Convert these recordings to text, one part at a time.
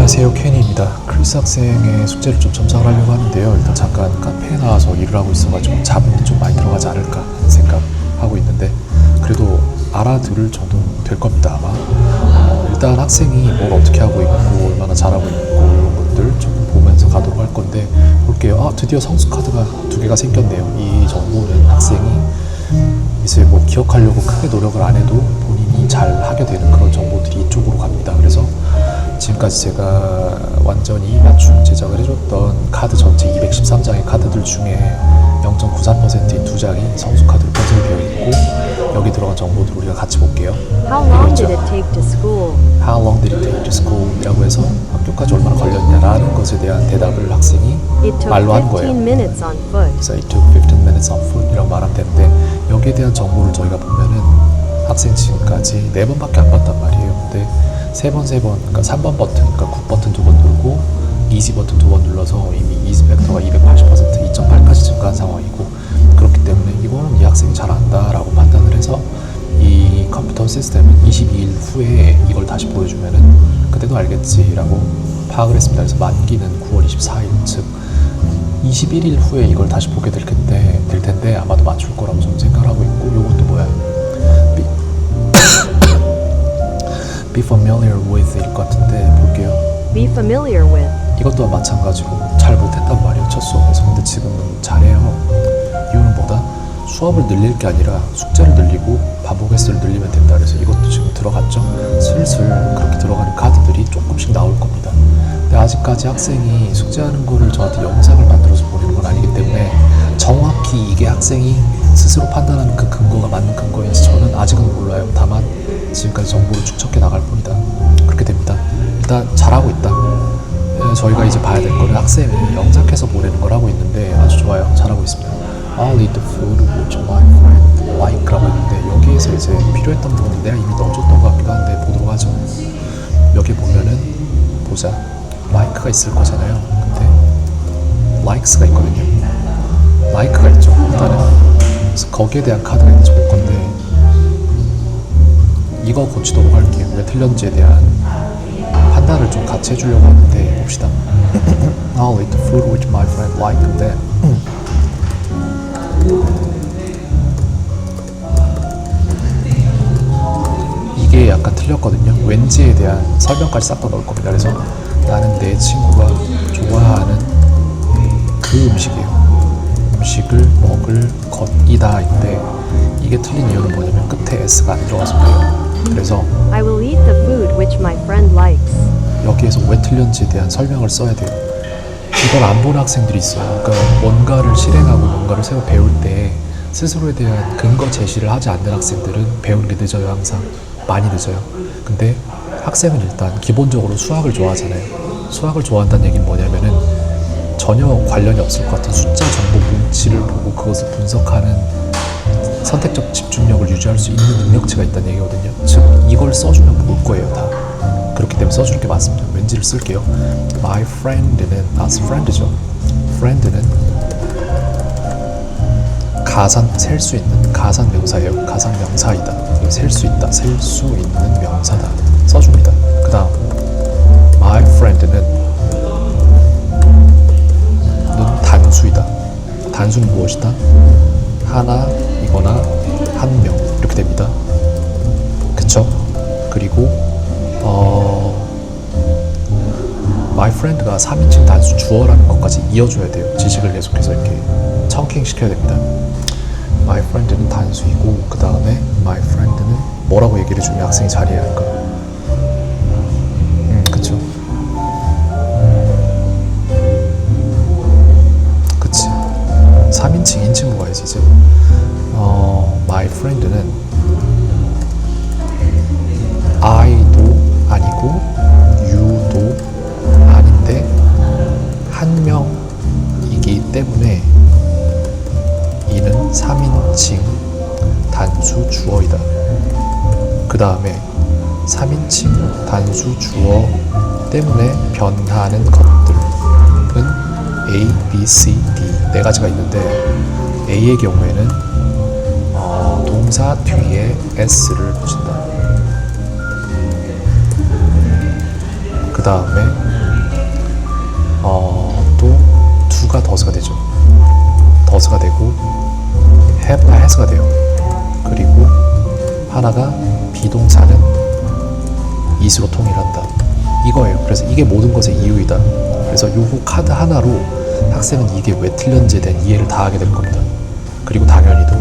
안녕하세요, 케니입니다. 크리스 학생의 숙제를 좀 첨삭을 하려고 하는데요. 일단 잠깐 카페에 나와서 일을 하고 있어가지고 잡음이 좀 많이 들어가지 않을까 하는 생각하고 있는데, 그래도 알아들을 정도 될 겁니다, 아마. 일단 학생이 뭘 어떻게 하고 있고 얼마나 잘하고 있고 이런 것들 좀 보면서 가도록 할 건데, 볼게요. 드디어 성수 카드가 2개가 생겼네요. 이 정보는 학생이 이제 뭐 기억하려고 크게 노력을 안 해도 본인이 잘 하게 되는 그런 정보들이 이쪽으로 갑니다. 그래서 지금까지 제가 완전히 맞춤 제작을 해줬던 카드 전체 213장의 카드들 중에 0.93%인 2장이 성수 카드로 편성되어 있고, 여기 들어간 정보들 우리가 같이 볼게요. How long did it take to school? How long did it take to school? 이라고 해서 학교까지 얼마나 걸렸냐라는 것에 대한 대답을 학생이 It took 말로 한 거예요. 15 minutes on foot. 그래서 it took 15 minutes on foot 이라고 말하면 되는데, 여기에 대한 정보를 저희가 보면은 학생 지금까지 4번밖에 안 봤단 말이에요. 근데 3번, 그러니까 3번 버튼, 그러니까 9버튼 2번 누르고 이지 버튼 2번 눌러서 이미 이지 팩터가 280%, 2.8까지 증가한 상황이고, 그렇기 때문에 이거는 이 학생이 잘 안다라고 판단을 해서 이 컴퓨터 시스템은 22일 후에 이걸 다시 보여주면은 그때도 알겠지라고 파악을 했습니다. 그래서 만기는 9월 24일, 즉 21일 후에 이걸 다시 보게 될 텐데 아마도 맞출 거라고 저는 생각을 하고 있고, 요것도 뭐야? Be familiar with 일 것 같은데 볼게요. Be familiar with. 이것도 마찬가지로 잘 못했단 말이에요, 첫 수업에서. 근데 지금은 잘해요. 이유는 뭐다? 수업을 늘릴 게 아니라 숙제를 늘리고 반복 횟수를 늘리면 된다. 그래서 이것도 지금 들어갔죠. 슬슬 그렇게 들어가는 카드들이 조금씩 나올 겁니다. 근데 아직까지 학생이 숙제하는 거를 저한테 영상을 만들어서 보내는 건 아니기 때문에 정확히 이게 학생이 스스로 판단하는 그 근거가 맞는 근거인지 저는 아직은 몰라요. 다만 지금까지 정보를 축적해 나갈 뿐이다. 그렇게 됩니다. 일단 잘하고 있다. 저희가 이제 봐야 될 거는 학생이 영작해서 보내는 걸 하고 있는데 아주 좋아요. 잘하고 있습니다. I'll eat the food which my friend like라고 했는데, 여기에서 이제 필요했던 부분은 내가 이미 넣어줬던 것 같기도 한데 보도록 하죠. 여기 보면은 보자. like가 있을 거잖아요. 근데 likes가 있거든요. like가 있죠. 일단은 그래서 거기에 대한 카드가 있는지 볼 건데, 이거 고치도록 할게요. 왜 틀렸는지에 대한 판단을 좀 같이 해주려고 하는데 봅시다. I'll eat the food which my friend liked. 이게 약간 틀렸거든요. 왠지에 대한 설명까지 싹 다 넣을 겁니다. 그래서 나는 내 친구가 좋아하는 그 음식을 먹을 것이다 인데, 이게 틀린 이유는 뭐냐면 끝에 S가 안 들어가서 그래요. 그래서 I will eat the food which my friend likes. 여기에서 왜 틀렸는지에 대한 설명을 써야 돼요. 이걸 안 보는 학생들이 있어요. 그러니까 뭔가를 실행하고 뭔가를 새로 배울 때 스스로에 대한 근거 제시를 하지 않는 학생들은 배우는 게 늦어요. 항상 많이 늦어요. 근데 학생은 일단 기본적으로 수학을 좋아하잖아요. 수학을 좋아한다는 얘기는 뭐냐면은 전혀 관련이 없을 것 같은 숫자 정보 뭉치를 보고 그것을 분석하는 선택적 집중력을 유지할 수 있는 능력치가 있다는 얘기거든요. 즉 이걸 써주면 볼 거예요, 다. 그렇기 때문에 써주는 게 맞습니다. 왠지를 쓸게요. My friend는 friend죠. friend는 셀 수 있는 가상 명사예요. 가상 명사이다. 셀 수 있다, 셀 수 있는 명사다. 써줍니다. 그 다음 my friend는 단수이다. 단수는 무엇이다? 하나이거나 한 명, 이렇게 됩니다. 그쵸? 그리고 my friend가 3인칭 단수 주어라는 것까지 이어줘야 돼요. 지식을 계속해서 이렇게 청킹시켜야 됩니다. my friend는 단수이고, 그 다음에 my friend는 뭐라고 얘기를 해주면 학생이 잘해야 할까? 그쵸? 그치. 3인칭, 인칭으로 가야지 이제. my friend는 I도 아니고 U도 아닌데 한 명이기 때문에 이는 3인칭 단수 주어이다. 그 다음에 3인칭 단수 주어 때문에 변하는 것들은 A, B, C, D 4가지가 있는데, A의 경우에는 동사 뒤에 S를 붙인다. 그 다음에 have가 does가 되죠. does가 되고 have가 has가 돼요. 그리고 하나가 비동사는 is로 통일한다. 이거예요. 그래서 이게 모든 것의 이유이다. 그래서 요거 카드 하나로 학생은 이게 왜 틀렸는지에 대한 이해를 다 하게 될 겁니다. 그리고 당연히도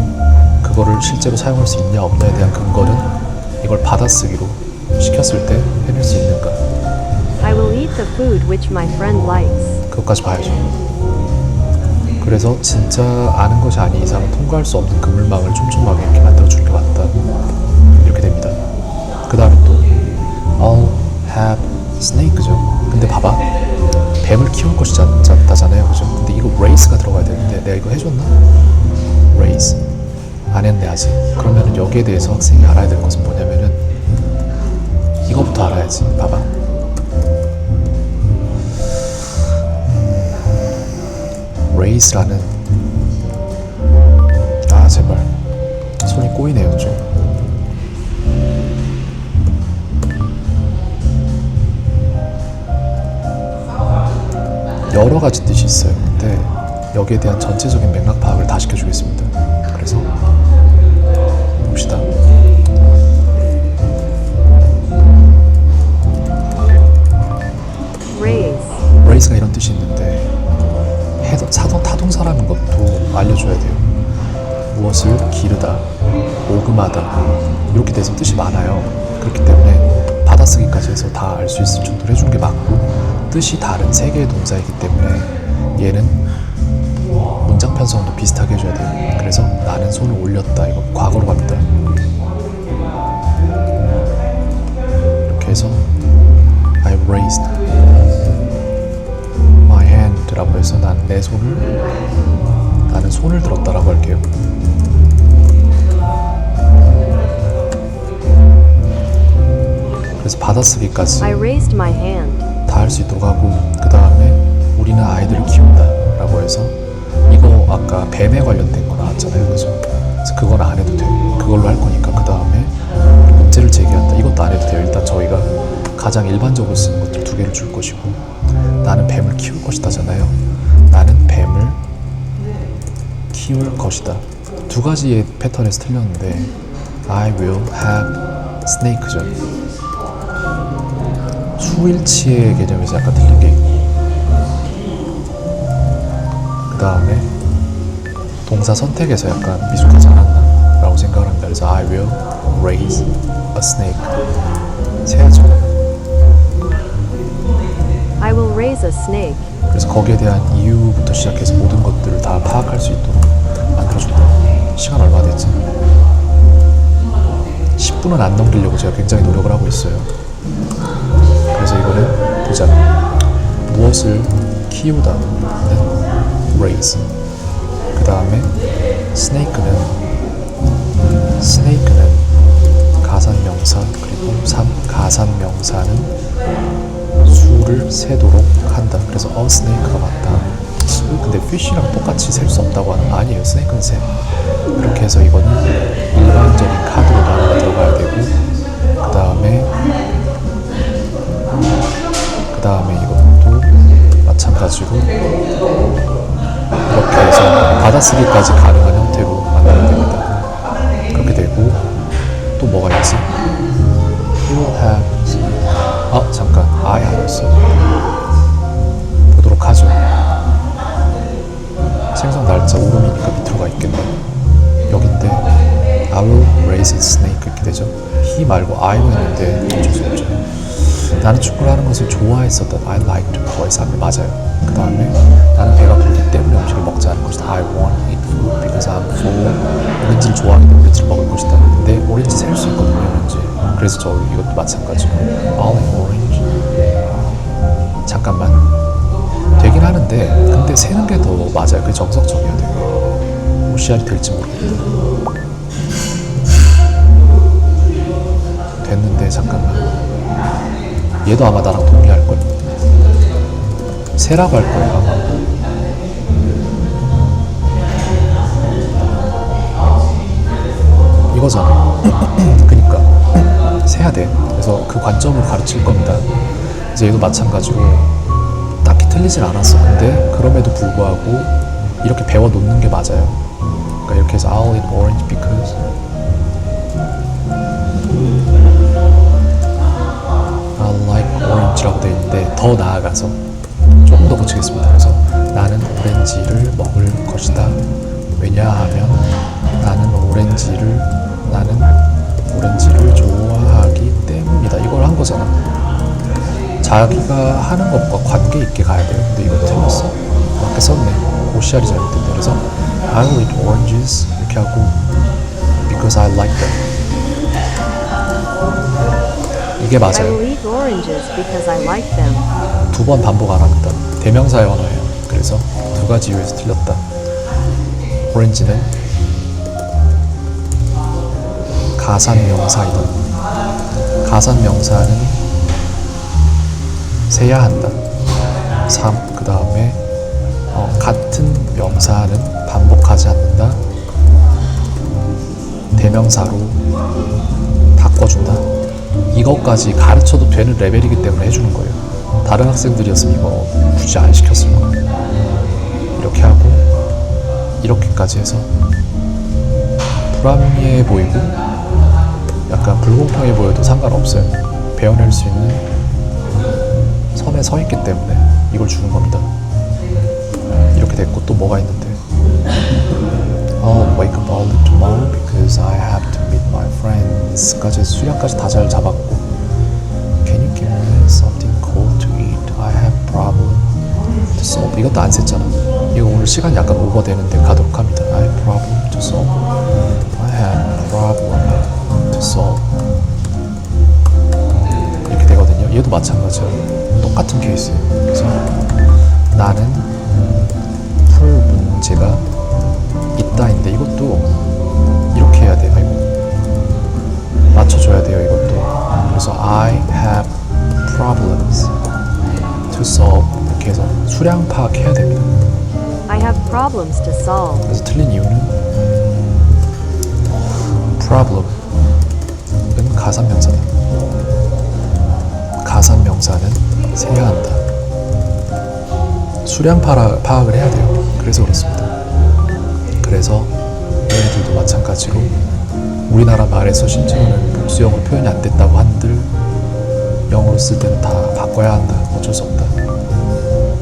그거를 실제로 사용할 수 있냐 없냐에 대한 근거는 이걸 받아쓰기로 시켰을 때 해낼 수 있는가, I will eat the food which my friend likes. 그것까지 봐야죠. 그래서 진짜 아는 것이 아닌 이상은 통과할 수 없는 그물망을 촘촘하게 이렇게 만들어주는 게 맞다. 이렇게 됩니다. 그 다음에 또 I'll have snake죠. 근데 봐봐, 뱀을 키울 것이잖아요, 그죠? 근데 이거 raise가 들어가야 되는데 내가 이거 해줬나? raise 안 했네 아직. 그러면은 여기에 대해서 학생이 알아야 될 것은 뭐냐면은 이거부터 알아야지. 봐봐, raise라는, 아 제발 손이 꼬이네요 좀. 여러 가지 뜻이 있어요. 근데 여기에 대한 전체적인 맥락 파악을 다 시켜주겠습니다. 그래서 봅시다. Raise. raise가 이런 뜻이 있는데 타동사라는 것도 알려줘야 돼요. 무엇을 기르다, 오금하다 이렇게 돼서 뜻이 많아요. 그렇기 때문에 받아쓰기까지 해서 다 알 수 있을 정도로 해준 게 맞고, 뜻이 다른 세 개의 동사이기 때문에 얘는 문장 편성도 비슷하게 해줘야 돼요. 그래서 나는 손을 올렸다, 이거 과거로 갑니다. 이렇게 해서 I raised my hand 라고 해서 나는 손을 들었다라고 할게요. 그래서 받아쓰기까지 I raised my hand. 다 할 수 있도록 하고, 그 다음에 우리는 아이들을 키운다 라고 해서 이거 아까 뱀에 관련된 거 나왔잖아요, 그죠? 그래서 그건 안 해도 돼요. 그걸로 할 거니까. 그 다음에 문제를 제기한다, 이것도 안 해도 돼요. 일단 저희가 가장 일반적으로 쓰는 것들 두 개를 줄 것이고, 나는 뱀을 키울 것이다잖아요. 나는 뱀을 키울 것이다. 두 가지의 패턴에서 틀렸는데 I will have snake죠. 수일치의 개념에서 약간 틀린 게 있고, 그 다음에 동사 선택에서 약간 미숙하지 않았나 라고 생각을 합니다. 그래서 I will raise a snake 세야죠. I will raise a snake. 그래서 거기에 대한 이유부터 시작해서 모든 것들을 다 파악할 수 있도록 만들어준다. 시간 얼마 됐지? 10분은 안 넘기려고 제가 굉장히 노력을 하고 있어요. 그래서 이거는 보자. 무엇을 키우다는 raise. 그 다음에 snake는 가산명사, 그리고 가산명사는 수를 세도록 한다. 그래서 a snake가 맞다. 근데 fish랑 똑같이 셀 수 없다고 하는 거 아니에요. snake는 세. 그렇게 해서 이거는 일반적인 카드로 하나가 들어가야 되고, 그 다음에 이것도 마찬가지로 이렇게 해서 받아쓰기까지 가능한 형태로 만들어야 됩니다. 그렇게 되고, 또 뭐가 있지? You have, 잠깐, I 아니었어. 보도록 하죠. 생성 날짜 오름이니까 밑으로 가 있겠네. 여긴데 I will raise a snake 이렇게 되죠. he 말고 I로 했는데 어쩔 수 없죠. 나는 축구를 하는 것을 좋아했었다. I like to play soccer. 맞아요. 그 다음에 나는 배가 부르기 때문에 음식을 먹지 않을 것이다. I want to eat food because I'm full. 오렌지를 좋아하기 때문에 오렌지를 먹을 것이다. 근데 오렌지 셀 수 있거든요, 오렌지. 그래서 저 이것도 마찬가지고 I'll eat orange. 잠깐만. 되긴 하는데 근데 세는 게 더 맞아요. 그게 정석적이어야 돼요. OCR이 될지 모르겠다. 됐는데 잠깐만. 얘도 아마 나랑 동의할걸? 세라고 할 거예요 아마. 이거잖아. 그니까 세야 돼. 그래서 그 관점을 가르칠 겁니다. 이제 얘도 마찬가지고 딱히 틀리진 않았어. 근데 그럼에도 불구하고 이렇게 배워 놓는 게 맞아요. 그러니까 이렇게 해서 I'll eat orange because I like orange라고 되어 있는데 더 나아가서 조금 더 고치겠습니다. 그래서 나는 오렌지를 먹을 것이다. 왜냐하면 나는 오렌지를 좋아하기 때문이다. 이걸 한 거잖아. 자기가 하는 것과 관계 있게 가야 돼요. 근데 이거 틀렸어. 밖에 썼네. OCR이 잘못됐네. 그래서 I will eat oranges 이렇게 하고 because I like them. 이게 I 맞아요. will eat oranges because I like them. 두 번 반복 안 합니다. 대명사의 언어예요. 그래서 두 가지 이유에서 틀렸다. 오렌지는 가산명사이다. 가산명사는 세야 한다. 3. 그 다음에 같은 명사는 반복하지 않는다. 대명사로 바꿔준다. 이것까지 가르쳐도 되는 레벨이기 때문에 해주는 거예요. 다른 학생들이었으면 이거 굳이 안 시켰을 거예요. 이렇게 하고 이렇게까지 해서 불합리해 보이고 약간 불공평해 보여도 상관없어요. 배워낼 수 있는 선에 서 있기 때문에 이걸 주는 겁니다. 이렇게 됐고 또 뭐가 있는데 I'll wake up early tomorrow because I have to meet my friends 까지 수량까지 다 잘 잡았고 Can you give me something cold to eat? I have problem to solve. 이것도 안 셌잖아. 이거 오늘 시간 약간 오버되는데 가도록 합니다. I have problem to solve. I have problem to solve. 이렇게 되거든요. 얘도 마찬가지예요. 똑같은 케이스예요. 그래서 나는 풀 문제가 있다인데 이것도 이렇게 해야 돼요. 이거 맞춰줘야 돼요. 이것도. 그래서 I have problems to solve 이렇게 해서 수량 파악해야 됩니다. I have problems to solve. 그래서 틀린 이유는 problem은 가산명사다. 가산명사는 세야 한다. 수량 파악을 해야 돼요. 그래서 그렇습니다. 그래서 얘네들도 마찬가지로 우리나라 말에서 실제로는 복수형으로 표현이 안 됐다고 한들 영어로 쓸 때는 다 바꿔야 한다. 어쩔 수 없다.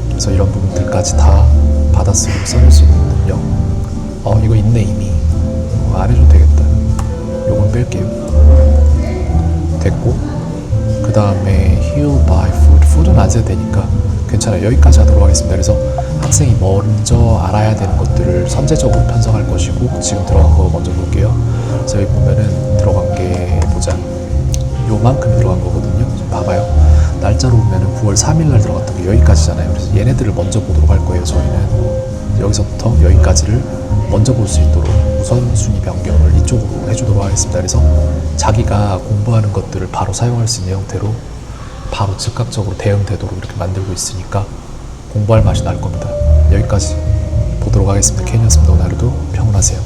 그래서 이런 부분들까지 다 받아쓰고 써낼 수 있는 능력. 이거 있네 이미. 안 해줘도 되겠다. 요건 뺄게요. 됐고 그 다음에 heal by food. food은 안 써도 되니까 괜찮아요. 여기까지 하도록 하겠습니다. 그래서 학생이 먼저 알아야 되는 것들을 선제적으로 편성할 것이고 지금 들어간 거 먼저 볼게요. 그래서 여기 보면은 들어간 게 보자. 요만큼이 들어간 거거든요. 좀 봐봐요. 날짜로 보면은 9월 3일 날 들어갔던 게 여기까지잖아요. 그래서 얘네들을 먼저 보도록 할 거예요. 저희는 여기서부터 여기까지를 먼저 볼 수 있도록 우선순위 변경을 이쪽으로 해주도록 하겠습니다. 그래서 자기가 공부하는 것들을 바로 사용할 수 있는 형태로 바로 즉각적으로 대응되도록 이렇게 만들고 있으니까 공부할 맛이 날 겁니다. 여기까지 보도록 하겠습니다. 케이였습니다. 오늘도 평온하세요.